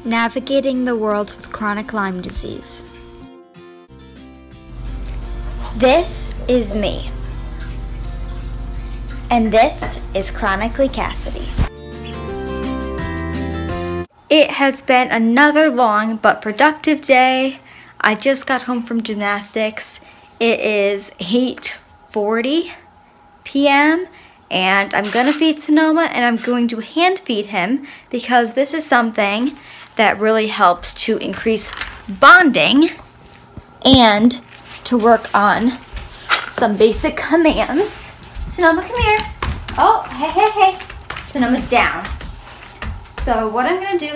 Navigating the world with chronic Lyme disease. This is me. And this is Chronically Cassidy. It has been another long but productive day. I just got home from gymnastics. It is 8:40 p.m. and I'm gonna feed Sonoma, and I'm going to hand feed him because this is something that really helps to increase bonding and to work on some basic commands. Sonoma, come here. Oh, hey. Sonoma, down. So what I'm gonna do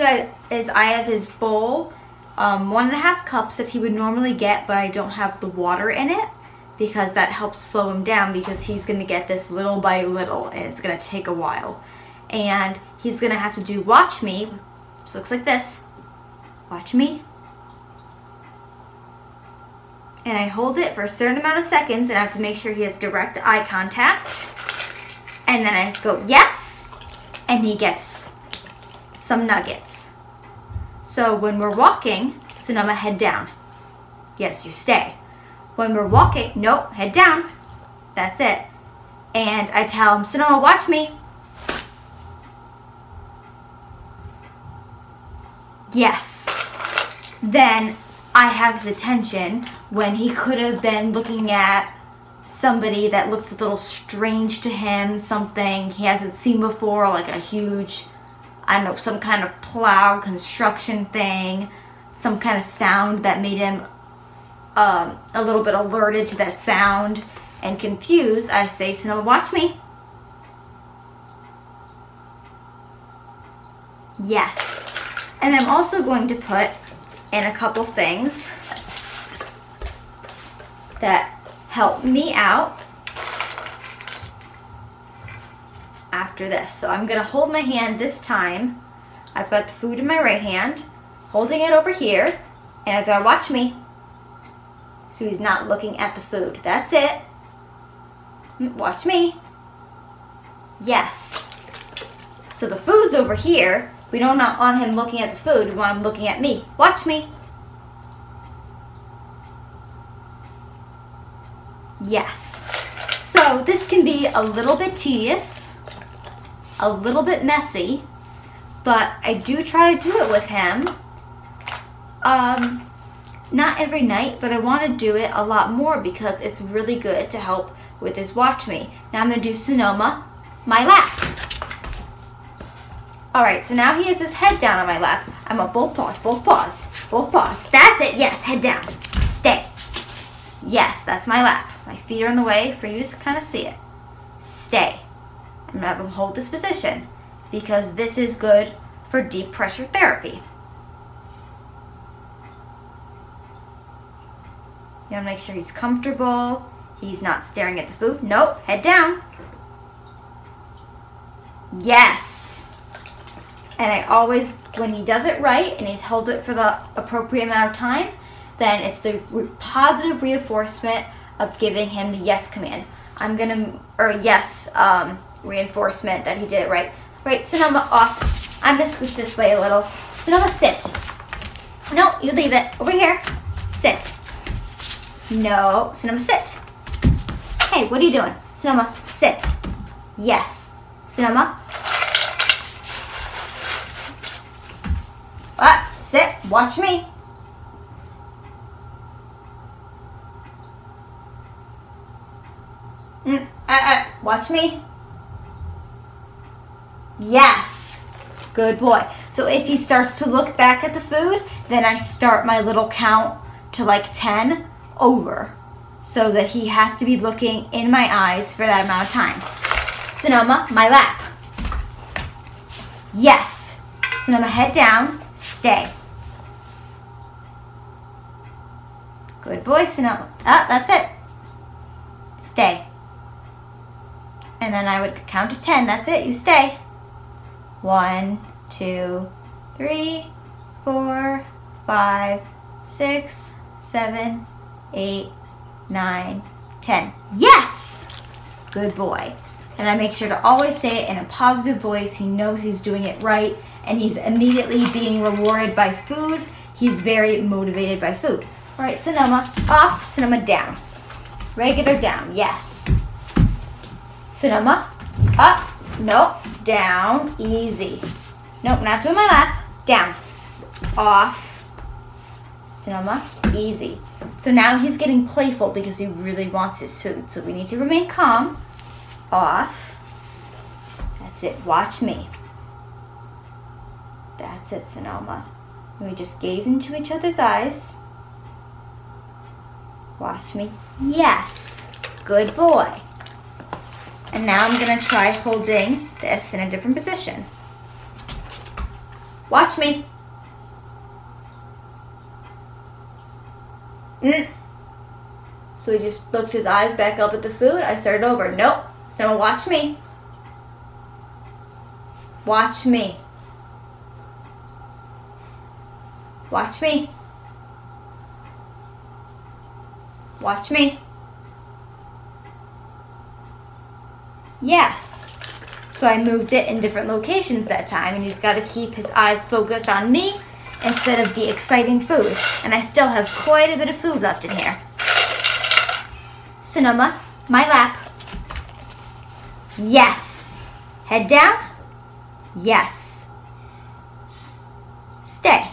is I have his bowl, 1.5 cups that he would normally get, but I don't have the water in it because that helps slow him down, because he's gonna get this little by little and it's gonna take a while. And he's gonna have to do watch me, which looks like this. Watch me. And I hold it for a certain amount of seconds, and I have to make sure he has direct eye contact. And then I go, yes, and he gets some nuggets. So when we're walking, Sonoma, head down. Yes, you stay. When we're walking, nope, head down. That's it. And I tell him, Sonoma, watch me. Yes. Then I have his attention when he could have been looking at somebody that looked a little strange to him, something he hasn't seen before, like a huge, I don't know, some kind of plow construction thing, some kind of sound that made him a little bit alerted to that sound and confused. I say, Sonoma, watch me. Yes. And I'm also going to put in a couple things that help me out after this. So I'm gonna hold my hand this time. I've got the food in my right hand, holding it over here, and as I watch me, so he's not looking at the food. That's it. Watch me. Yes. So the food's over here. We don't want him looking at the food. We want him looking at me. Watch me. Yes. So this can be a little bit tedious, a little bit messy, but I do try to do it with him. Not every night, but I want to do it a lot more because it's really good to help with his watch me. Now I'm going to do Sonoma, my lap. Alright, so now he has his head down on my lap. I'm going to both paws, both paws, both paws. That's it, yes, head down. Stay. Yes, that's my lap. My feet are in the way for you to kind of see it. Stay. I'm going to have him hold this position because this is good for deep pressure therapy. You want to make sure he's comfortable. He's not staring at the food. Nope, head down. Yes. And I always, when he does it right and he's held it for the appropriate amount of time, then it's the positive reinforcement of giving him the yes command. I'm gonna, or yes reinforcement that he did it right. Right, Sonoma, off. I'm gonna switch this way a little. Sonoma, sit. No, you leave it. Over here. Sit. No, Sonoma, sit. Hey, what are you doing? Sonoma, sit. Yes. Sonoma. Sit. Watch me. Watch me. Yes. Good boy. So if he starts to look back at the food, then I start my little count to like 10 over, so that he has to be looking in my eyes for that amount of time. Sonoma, my lap. Yes. Sonoma, head down. Stay. Good boy, Sonoma. That's it. Stay. And then I would count to 10. That's it. You stay. 1, 2, 3, 4, 5, 6, 7, 8, 9, 10. Yes! Good boy. And I make sure to always say it in a positive voice. He knows he's doing it right, and he's immediately being rewarded by food. He's very motivated by food. All right, Sonoma, off, Sonoma, down. Regular down, yes. Sonoma, up, nope, down, easy. Nope, not doing my lap, down, off. Sonoma, easy. So now he's getting playful because he really wants his food. So we need to remain calm. Off. That's it. Watch me. That's it, Sonoma. And we just gaze into each other's eyes. Watch me. Yes. Good boy. And now I'm going to try holding this in a different position. Watch me. So he just looked his eyes back up at the food. I started over. Nope. So watch me. Watch me. Watch me. Watch me. Yes. So I moved it in different locations that time, and he's got to keep his eyes focused on me instead of the exciting food. And I still have quite a bit of food left in here. Sonoma, my lap. Yes. Head down. Yes. Stay.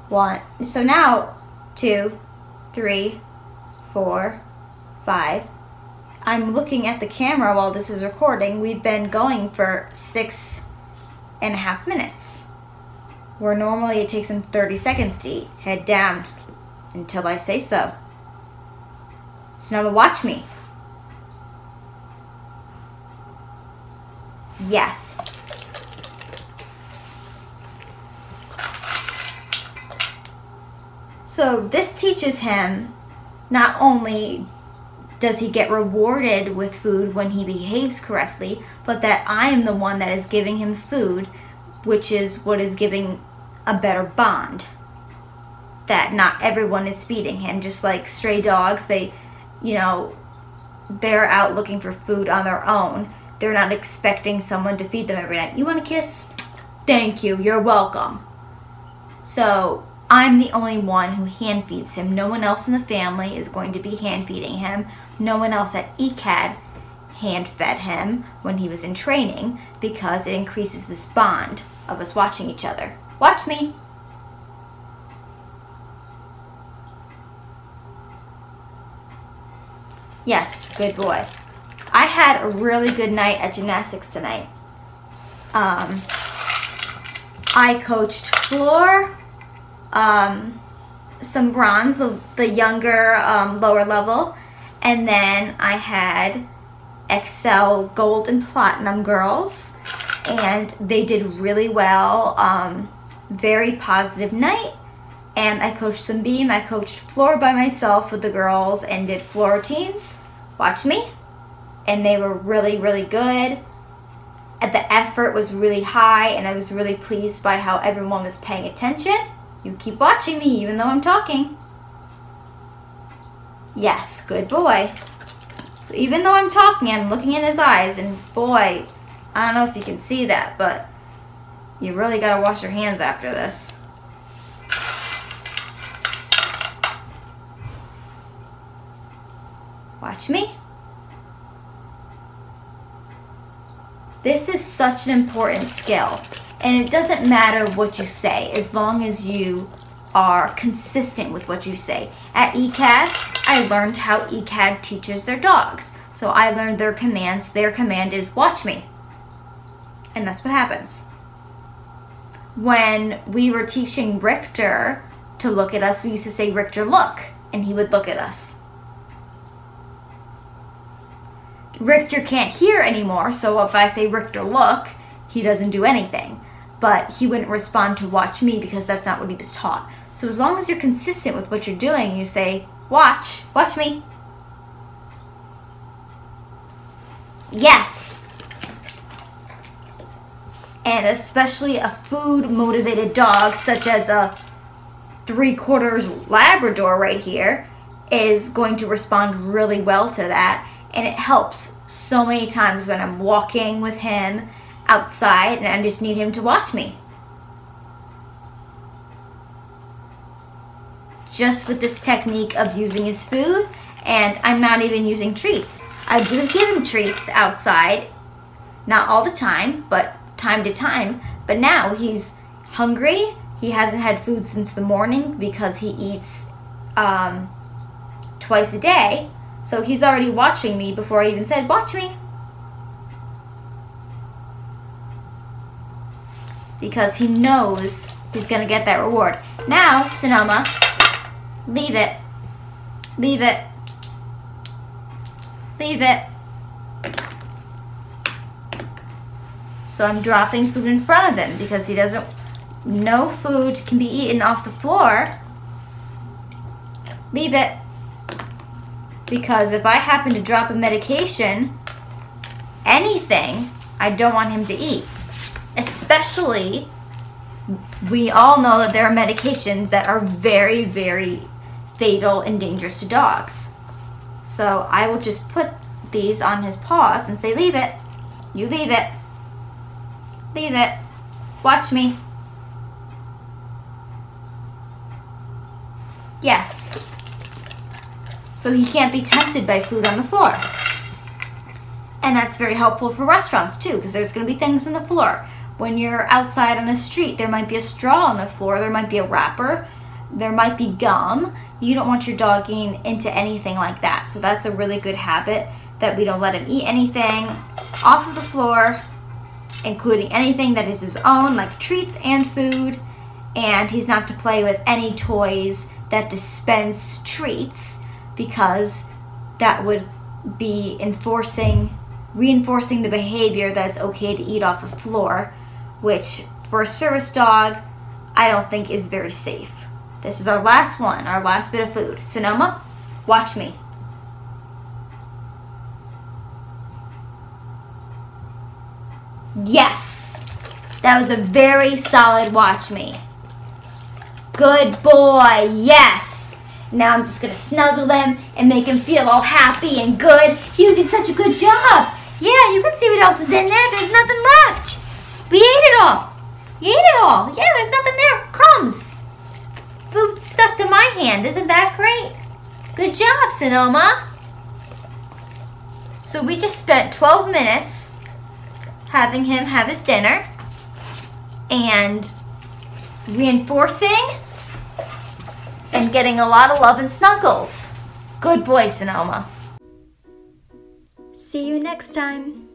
1. So now 2, 3, 4, 5. I'm looking at the camera while this is recording. We've been going for 6.5 minutes. Where normally it takes him 30 seconds to eat. Head down until I say so. Sonoma, watch me. Yes. So this teaches him not only does he get rewarded with food when he behaves correctly, but that I am the one that is giving him food, which is what is giving a better bond. That not everyone is feeding him, just like stray dogs, they're out looking for food on their own. They're not expecting someone to feed them every night. You want a kiss? Thank you, you're welcome. So I'm the only one who hand feeds him. No one else in the family is going to be hand feeding him. No one else at ECAD hand fed him when he was in training, because it increases this bond of us watching each other. Watch me. Yes, good boy. I had a really good night at gymnastics tonight. I coached floor, some bronze, the younger lower level, and then I had Excel gold and platinum girls, and they did really well. Very positive night. And I coached some beam. I coached floor by myself with the girls and did floor routines. Watch me. And they were really, really good. And the effort was really high, and I was really pleased by how everyone was paying attention. You keep watching me even though I'm talking. Yes, good boy. So even though I'm talking, I'm looking in his eyes, and boy, I don't know if you can see that, but you really gotta wash your hands after this. Watch me. This is such an important skill, and it doesn't matter what you say as long as you are consistent with what you say. At ECAD, I learned how ECAD teaches their dogs. So I learned their commands. Their command is watch me. And that's what happens. When we were teaching Richter to look at us, we used to say, Richter, look, and he would look at us. Richter can't hear anymore, so if I say, Richter, look, he doesn't do anything. But he wouldn't respond to watch me because that's not what he was taught. So as long as you're consistent with what you're doing, you say, watch me. Yes. And especially a food-motivated dog, such as a 3/4 Labrador right here, is going to respond really well to that. And it helps so many times when I'm walking with him outside and I just need him to watch me. Just with this technique of using his food, and I'm not even using treats. I do give him treats outside, not all the time, but time to time. But now he's hungry. He hasn't had food since the morning because he eats twice a day. So he's already watching me before I even said, watch me. Because he knows he's gonna get that reward. Now, Sonoma, leave it. Leave it. Leave it. So I'm dropping food in front of him because he doesn't, no food can be eaten off the floor. Leave it. Because if I happen to drop a medication, anything, I don't want him to eat. Especially, we all know that there are medications that are very, very fatal and dangerous to dogs. So I will just put these on his paws and say, leave it. You leave it. Leave it. Watch me. Yes. So he can't be tempted by food on the floor. And that's very helpful for restaurants too, because there's going to be things on the floor. When you're outside on a street, there might be a straw on the floor, there might be a wrapper, there might be gum. You don't want your dog getting into anything like that. So that's a really good habit, that we don't let him eat anything off of the floor, including anything that is his own, like treats and food. And he's not to play with any toys that dispense treats, because that would be reinforcing the behavior that it's okay to eat off the floor, which for a service dog, I don't think is very safe. This is our last one, our last bit of food. Sonoma, watch me. Yes, that was a very solid watch me. Good boy, yes. Now I'm just gonna snuggle him and make him feel all happy and good. You did such a good job. Yeah, you can see what else is in there. There's nothing left. We ate it all. You ate it all. Yeah, there's nothing there. Crumbs. Food stuck to my hand. Isn't that great? Good job, Sonoma. So we just spent 12 minutes having him have his dinner and reinforcing and getting a lot of love and snuggles. Good boy, Sonoma. See you next time.